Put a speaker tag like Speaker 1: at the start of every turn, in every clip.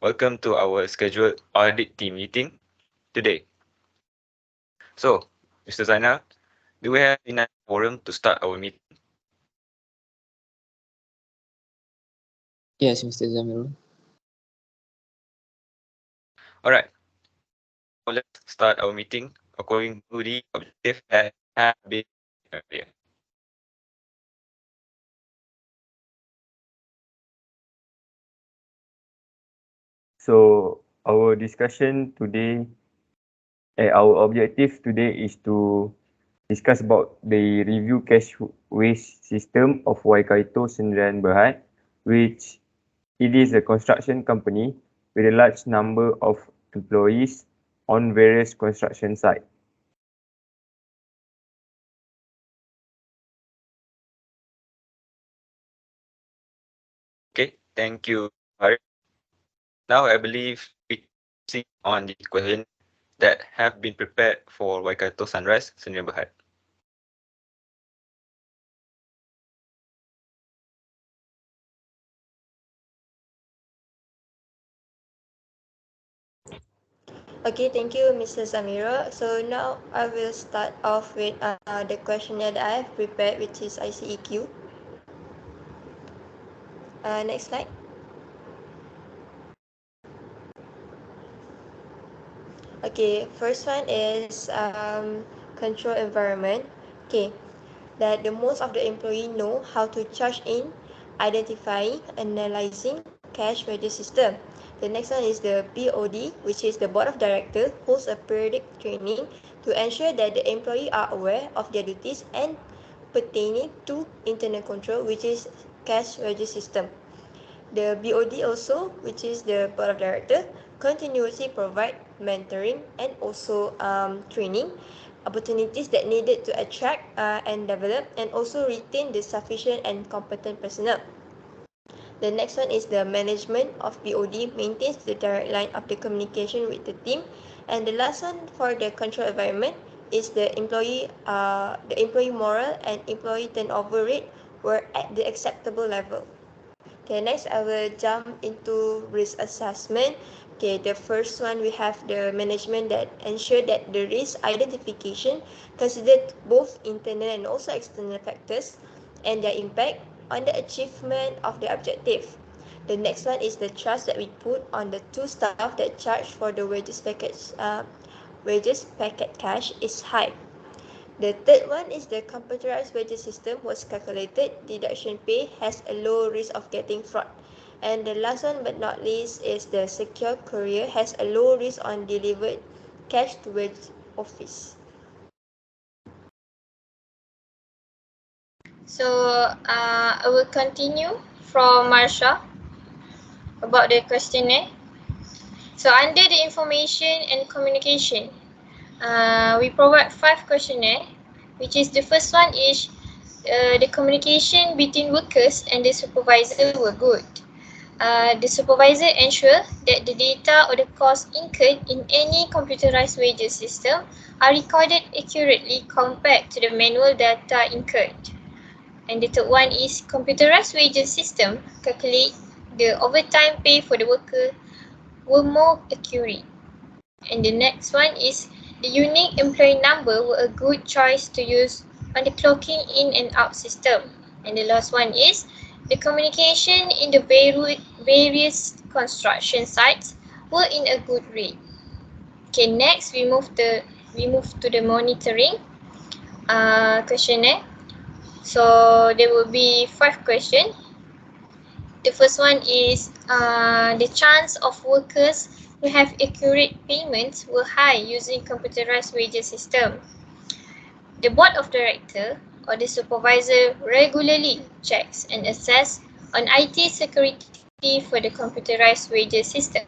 Speaker 1: Welcome to our scheduled audit team meeting today. So, Mr. Zainal, do we have enough quorum to start our meeting?
Speaker 2: Yes, Mr. Zamirul.
Speaker 1: Alright, so let's start our meeting according to the objective that have been earlier.
Speaker 3: So our discussion today, our objective today is to discuss about the review cash waste system of Waikato Sdn Bhd, which it is a construction company with a large number of employees on various construction sites.
Speaker 1: Okay, thank you, Harry. Now I believe we see on the question that have been prepared for Waikato Sunrise Sdn Bhd.
Speaker 4: Okay, thank you, Mrs. Amira. So now I will start off with the questionnaire that I have prepared, which is ICEQ. Next slide. Okay, first one is control environment. Okay, that the most of the employee know how to charge in, identifying, analyzing cash register system. The next one is the BOD, which is the board of directors, holds a periodic training to ensure that the employee are aware of their duties and pertaining to internal control, which is cash register system. The BOD also, which is the board of directors, continuously provide mentoring and also training opportunities that needed to attract and develop and also retain the sufficient and competent personnel. The next one is the management of BOD maintains the direct line of the communication with the team. And the last one for the control environment is the employee moral and employee turnover rate were at the acceptable level. Okay, next I will jump into risk assessment. Okay, the first one we have the management that ensure that the risk identification considered both internal and also external factors and their impact on the achievement of the objective. The next one is the trust that we put on the two staff that charge for the wages packet cash is high. The third one is the computerized wages system was calculated. Deduction pay has a low risk of getting fraud. And the last one but not least is the secure courier has a low risk on delivered cash to wage office.
Speaker 5: So I will continue from Marsha about the questionnaire. So under the information and communication, we provide 5 questionnaire, which is the first one is the communication between workers and the supervisor were good. The supervisor ensure that the data or the cost incurred in any computerized wages system are recorded accurately compared to the manual data incurred. And the third one is computerized wages system calculate the overtime pay for the worker were more accurate. And the next one is the unique employee number were a good choice to use on the clocking in and out system. And the last one is the communication in the various construction sites were in a good rate. Okay, next we move to the monitoring questionnaire. So there will be 5 questions. The first one is the chance of workers who have accurate payments were high using computerized wages system. The board of directors or the supervisor regularly checks and assess on IT security for the computerized wages system.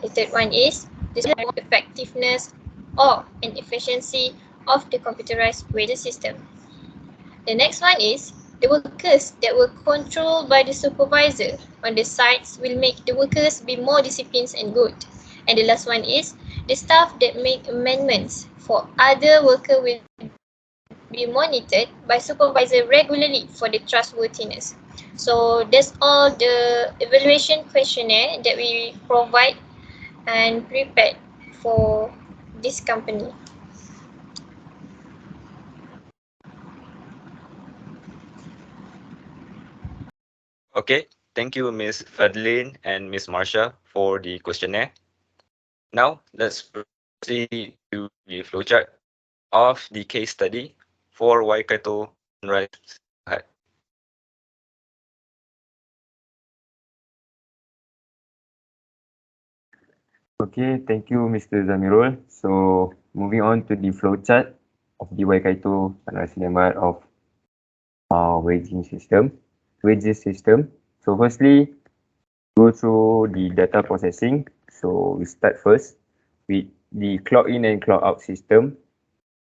Speaker 5: The third one is the effectiveness or an efficiency of the computerized wages system. The next one is the workers that were controlled by the supervisor on the sites will make the workers be more disciplined and good. And the last one is the staff that make amendments for other workers will be monitored by supervisor regularly for the trustworthiness. So that's all the evaluation questionnaire that we provide and prepared for this company.
Speaker 1: Okay, thank you, Ms. Fadlin and Ms. Marsha, for the questionnaire. Now, let's proceed to the flowchart of the case study for Waikato Sunrise Hut.
Speaker 3: Okay, thank you, Mr. Zamirul. So, moving on to the flowchart of the Waikato Sunrise Lembat of wages system. So, firstly, go through the data processing. So, we start first with the clock in and clock out system,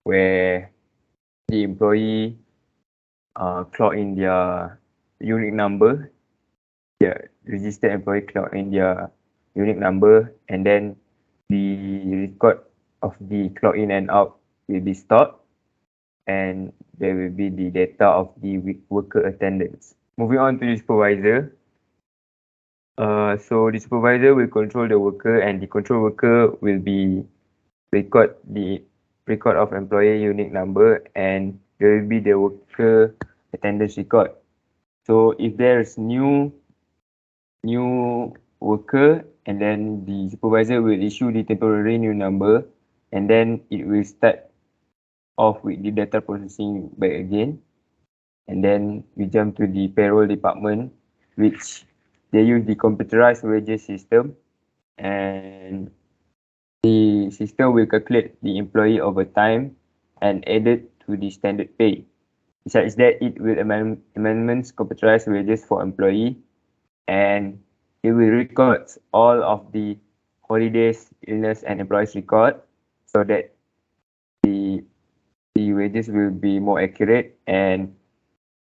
Speaker 3: where the employee clock in their unique number, their registered employee clock in their unique number, and then the record of the clock in and out will be stored, and there will be the data of the worker attendance. Moving on to the supervisor. So the supervisor will control the worker, and the control worker will be record the record of employee unique number, and there will be the worker attendance record. So if there's new worker, and then the supervisor will issue the temporary new number, and then it will start off with the data processing back again. And then we jump to the payroll department, which they use the computerized wages system, and the system will calculate the employee overtime and add it to the standard pay. Besides that, it will amendments computerized wages for employee, and it will record all of the holidays, illness, and employees record, so that the wages will be more accurate, and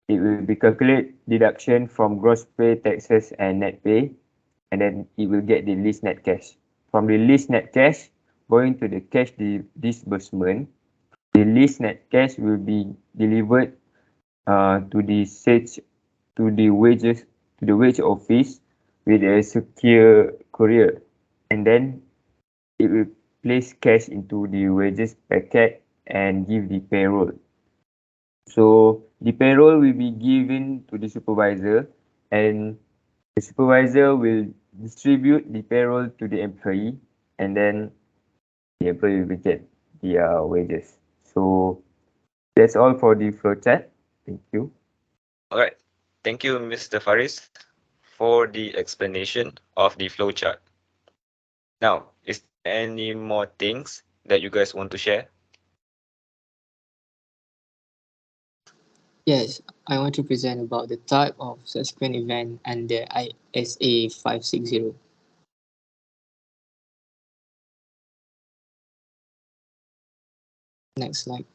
Speaker 3: it will be calculate deduction from gross pay, taxes, and net pay, and then it will get the least net cash. From the least net cash, going to the cash disbursement, the least net cash will be delivered to the wage office with a secure courier, and then it will place cash into the wages packet and give the payroll. So the payroll will be given to the supervisor, and the supervisor will distribute the payroll to the employee, and then the employee will get their wages. So that's all for the flowchart. Thank you.
Speaker 1: All right, thank you, Mr. Faris, for the explanation of the flowchart. Now, is there any more things that you guys want to share?
Speaker 2: Yes, I want to present about the type of subsequent event under ISA 560. Next slide.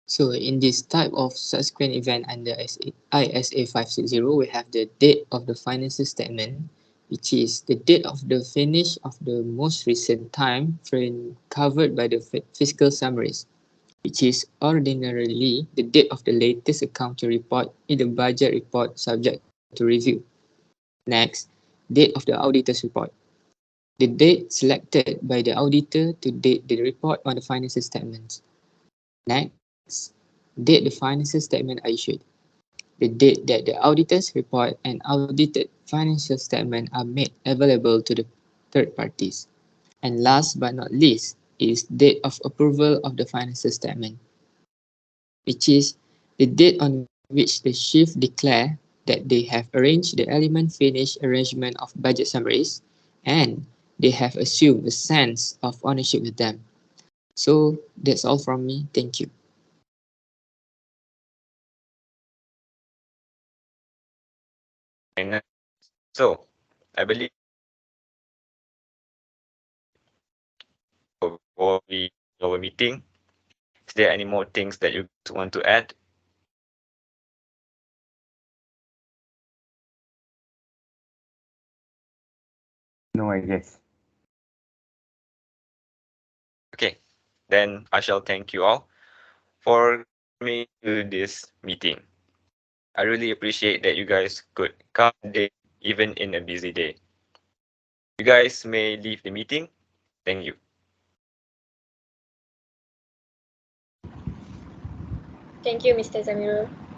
Speaker 2: So in this type of subsequent event under ISA 560, we have the date of the financial statement, which is the date of the finish of the most recent time frame covered by the fiscal summaries, which is ordinarily the date of the latest accounting report in the budget report subject to review. Next, date of the auditor's report. The date selected by the auditor to date the report on the financial statements. Next, date the financial statement are issued. The date that the auditor's report and audited financial statement are made available to the third parties. And last but not least is date of approval of the financial statement, which is the date on which the chief declare that they have arranged the element finish arrangement of budget summaries, and they have assumed a sense of ownership with them. So that's all from me. Thank you.
Speaker 1: And so, I believe for our meeting, is there any more things that you want to add?
Speaker 3: No, I guess.
Speaker 1: Okay, then I shall thank you all for coming to this meeting. I really appreciate that you guys could come today, even in a busy day. You guys may leave the meeting. Thank you.
Speaker 5: Thank you, Mr. Zamirul.